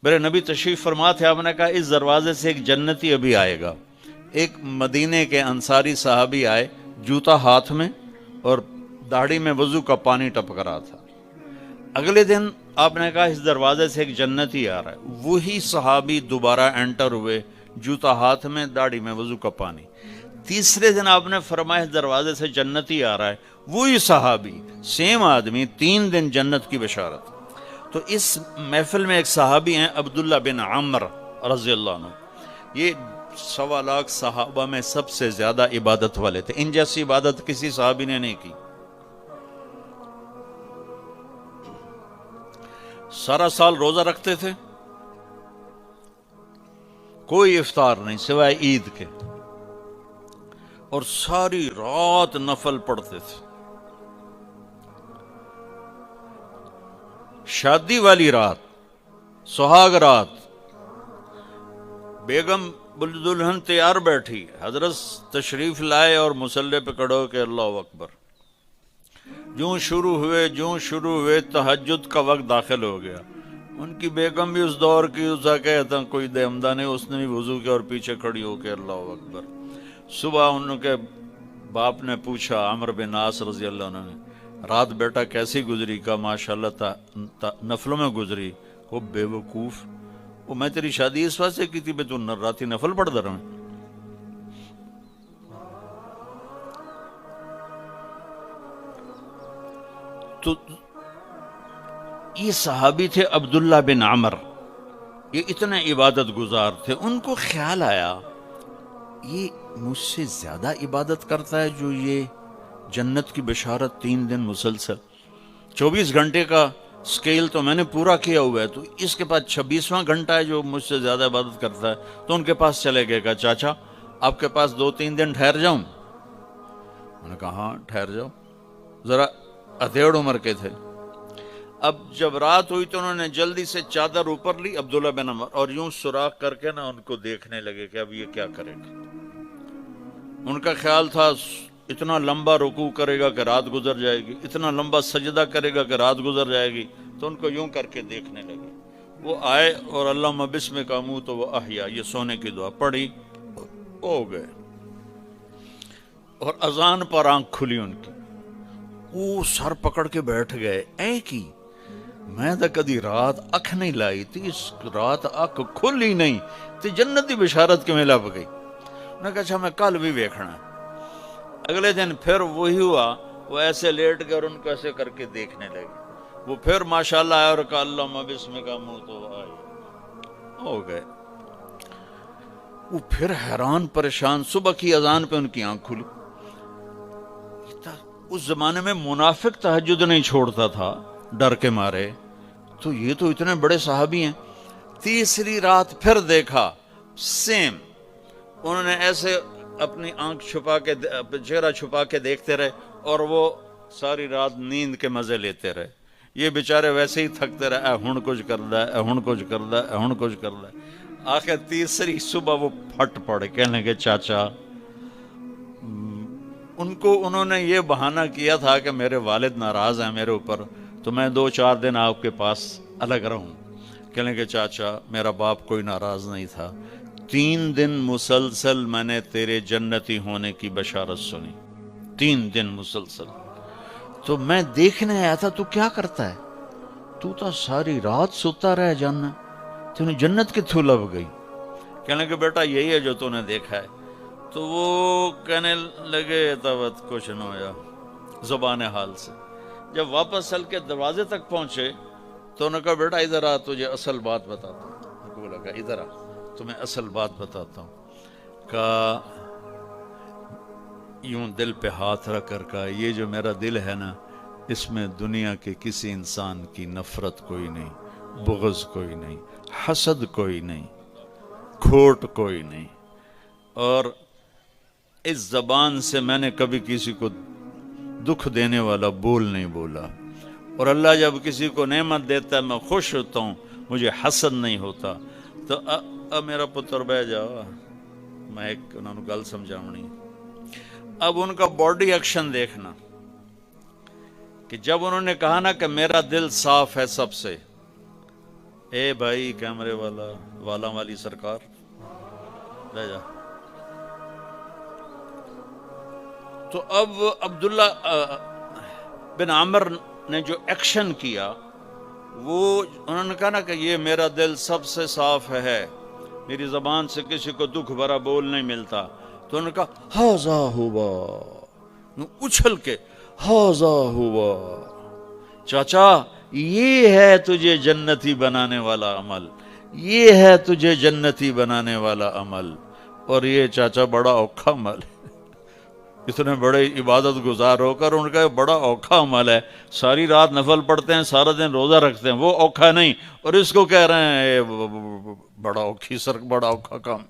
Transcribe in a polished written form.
میرے نبی تشریف فرما تھے، آپ نے کہا اس دروازے سے ایک جنتی ابھی آئے گا۔ ایک مدینے کے انصاری صحابی آئے، جوتا ہاتھ میں اور داڑھی میں وضو کا پانی ٹپک رہا تھا۔ اگلے دن آپ نے کہا اس دروازے سے ایک جنتی آ رہا ہے، وہی صحابی دوبارہ انٹر ہوئے، جوتا ہاتھ میں، داڑھی میں وضو کا پانی۔ تیسرے دن آپ نے فرمایا اس دروازے سے جنتی آ رہا ہے، وہی صحابی، سیم آدمی، 3 دن جنت کی بشارت۔ تو اس محفل میں ایک صحابی ہیں عبداللہ بن عمر رضی اللہ عنہ، یہ 1.25 لاکھ صحابہ میں سب سے زیادہ عبادت والے تھے، ان جیسی عبادت کسی صحابی نے نہیں کی۔ سارا سال روزہ رکھتے تھے، کوئی افطار نہیں سوائے عید کے، اور ساری رات نفل پڑھتے تھے۔ شادی والی رات، سہاگ رات، بیگم دلہن تیار بیٹھی، حضرت تشریف لائے اور مصلی پہ کھڑے ہو کے اللہ اکبر۔ جوں شروع ہوئے تہجد کا وقت داخل ہو گیا۔ ان کی بیگم بھی اس دور کی، اسا کہتا کوئی دہمدہ نہیں، اس نے بھی وضو کیا اور پیچھے کھڑی ہو کے اللہ اکبر۔ صبح ان کے باپ نے پوچھا، عمر بن عاص رضی اللہ عنہ نے، رات بیٹا کیسی گزری؟ کا ماشاءاللہ نفلوں میں گزری۔ وہ بے وقوف، وہ میں تیری شادی اس واسطے کی تھی بے تو راتی نفل پڑھ در میں۔ تو یہ صحابی تھے عبداللہ بن عمر، یہ اتنے عبادت گزار تھے۔ ان کو خیال آیا یہ مجھ سے زیادہ عبادت کرتا ہے جو یہ جنت کی بشارت 3 دن مسلسل، 24 گھنٹے کا سکیل تو میں نے پورا کیا ہوا ہے، تو اس کے پاس 26واں گھنٹہ ہے جو مجھ سے زیادہ عبادت کرتا ہے۔ تو ان کے پاس چلے گئے، کہا چاچا آپ کے پاس 2-3 دن ٹھہر جاؤں؟ انہوں نے کہا ہاں ٹھہر جاؤ، ذرا ادھیڑ عمر کے تھے۔ اب جب رات ہوئی تو انہوں نے جلدی سے چادر اوپر لی عبداللہ بن عمر، اور یوں سوراخ کر کے نا ان کو دیکھنے لگے کہ اب یہ کیا کرے گا۔ ان کا خیال تھا اتنا لمبا رکوع کرے گا کہ رات گزر جائے گی، اتنا لمبا سجدہ کرے گا کہ رات گزر جائے گی، تو ان کو یوں کر کے دیکھنے لگے۔ وہ آئے اور اللہم بسمک اموت و احیا، یہ سونے کی دعا پڑھی، ہو گئے۔ اور اذان پر آنکھ کھلی ان کی، وہ سر پکڑ کے بیٹھ گئے، اے کی میں تو کدی رات اکھ نہیں لائی تھی، اس رات اکھ کھل ہی نہیں تے جنتی بشارت کے میں لب گئی۔ میں کہا اچھا میں کل بھی ویکھنا۔ اگلے دن پھر وہی ہوا، وہ ایسے لیٹ گئے اور ان کو ایسے کر کے دیکھنے لگے۔ وہ پھر ماشاءاللہ آیا اور کہا اللہم بسمک اموت و احیا، ہو گئے۔ وہ پھر حیران پریشان، صبح کی اذان پہ ان کی آنکھ کھلی۔ اس زمانے میں منافق تہجد نہیں چھوڑتا تھا ڈر کے مارے، تو یہ تو اتنے بڑے صحابی ہیں۔ تیسری رات پھر دیکھا سیم، انہوں نے ایسے اپنی آنکھ چھپا کے، چہرہ چھپا کے دیکھتے رہے، اور وہ ساری رات نیند کے مزے لیتے رہے۔ یہ بیچارے ویسے ہی تھکتے رہے، اے ہن کچھ کردا ہے، اے ہن کچھ کردا ہے، اے ہن کچھ کردا ہے۔ آخر تیسری صبح وہ پھٹ پڑے، کہنے لگے چاچا، ان کو انہوں نے یہ بہانہ کیا تھا کہ میرے والد ناراض ہیں میرے اوپر، تو میں 2-4 دن آپ کے پاس الگ رہوں۔ کہنے لگے چاچا میرا باپ کوئی ناراض نہیں تھا، 3 دن مسلسل میں نے تیرے جنتی ہونے کی بشارت سنی، 3 دن مسلسل، تو میں دیکھنے آیا تھا تو کیا کرتا ہے، تو ساری رات سوتا رہ جانا، تو نے جنت کتھوں لب گئی؟ کہنے لگے بیٹا یہی ہے جو تو نے دیکھا ہے۔ تو وہ کہنے لگے تب کچھ نہ ہویا زبان حال سے۔ جب واپس چل کے دروازے تک پہنچے تو انہوں نے کہا بیٹا ادھر آ، تجھے اصل بات بتاتا ہوں۔ ان کو بولا کہ ادھر آ تمہیں اصل بات بتاتا ہوں۔ کہا یوں دل پہ ہاتھ رکھ کر کہا یہ جو میرا دل ہے نا، اس میں دنیا کے کسی انسان کی نفرت کوئی نہیں، بغض کوئی نہیں، حسد کوئی نہیں، کھوٹ کوئی نہیں، اور اس زبان سے میں نے کبھی کسی کو دکھ دینے والا بول نہیں بولا، اور اللہ جب کسی کو نعمت دیتا ہے میں خوش ہوتا ہوں، مجھے حسد نہیں ہوتا۔ تو اب میرا پتر بہ جاؤ، میں ایک انہوں نے گل سمجھاونی۔ اب ان کا باڈی ایکشن دیکھنا کہ جب انہوں نے کہا نا کہ میرا دل صاف ہے سب سے، اے بھائی کیمرے والا والی سرکار لے جا. تو اب عبداللہ بن عمر نے جو ایکشن کیا وہ انہوں نے کہا نا کہ یہ میرا دل سب سے صاف ہے، میری زبان سے کسی کو دکھ بھرا بول نہیں ملتا. تو انہوں نے کہا ہاذا ہوا، اچھل کے ہاذا ہوا، چاچا یہ ہے تجھے جنتی بنانے والا عمل، یہ ہے تجھے جنتی بنانے والا عمل. اور یہ چاچا بڑا اوکھا عمل ہے، اتنے بڑے عبادت گزار ہو کر ان کا بڑا اوکھا عمل ہے، ساری رات نفل پڑھتے ہیں، سارا دن روزہ رکھتے ہیں، وہ اوکھا نہیں، اور اس کو کہہ رہے ہیں بڑا اوکھا کام.